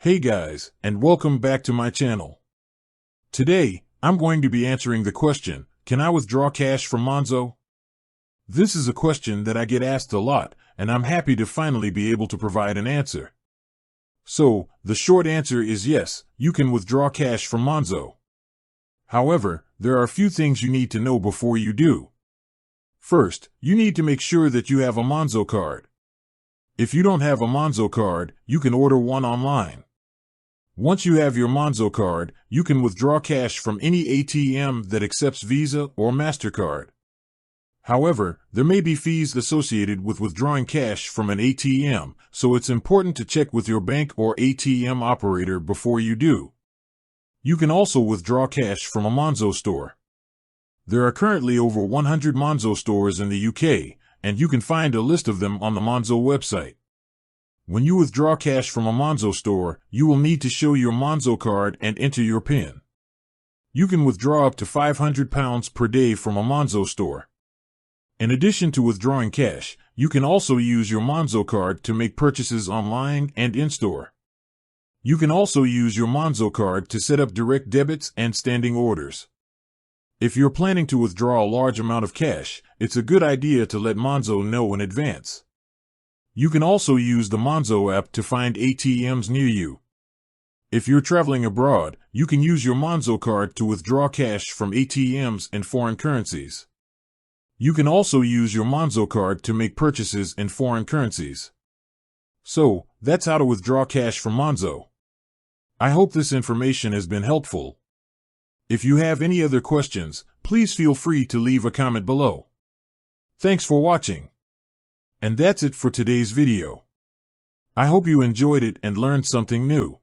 Hey guys, and welcome back to my channel. Today, I'm going to be answering the question, can I withdraw cash from Monzo? This is a question that I get asked a lot, and I'm happy to finally be able to provide an answer. So, the short answer is yes, you can withdraw cash from Monzo. However, there are a few things you need to know before you do. First, you need to make sure that you have a Monzo card. If you don't have a Monzo card, you can order one online. Once you have your Monzo card, you can withdraw cash from any ATM that accepts Visa or MasterCard. However, there may be fees associated with withdrawing cash from an ATM, so it's important to check with your bank or ATM operator before you do. You can also withdraw cash from a Monzo store. There are currently over 100 Monzo stores in the UK, and you can find a list of them on the Monzo website. When you withdraw cash from a Monzo store, you will need to show your Monzo card and enter your PIN. You can withdraw up to £500 per day from a Monzo store. In addition to withdrawing cash, you can also use your Monzo card to make purchases online and in-store. You can also use your Monzo card to set up direct debits and standing orders. If you're planning to withdraw a large amount of cash, it's a good idea to let Monzo know in advance. You can also use the Monzo app to find ATMs near you. If you're traveling abroad, you can use your Monzo card to withdraw cash from ATMs in foreign currencies. You can also use your Monzo card to make purchases in foreign currencies. So, that's how to withdraw cash from Monzo. I hope this information has been helpful. If you have any other questions, please feel free to leave a comment below. Thanks for watching. And that's it for today's video. I hope you enjoyed it and learned something new.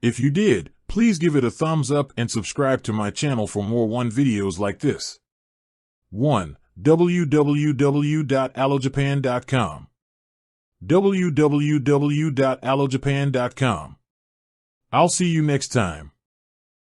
If you did, please give it a thumbs up and subscribe to my channel for more videos like this. 1. www.allojapan.com www.allojapan.com. I'll see you next time.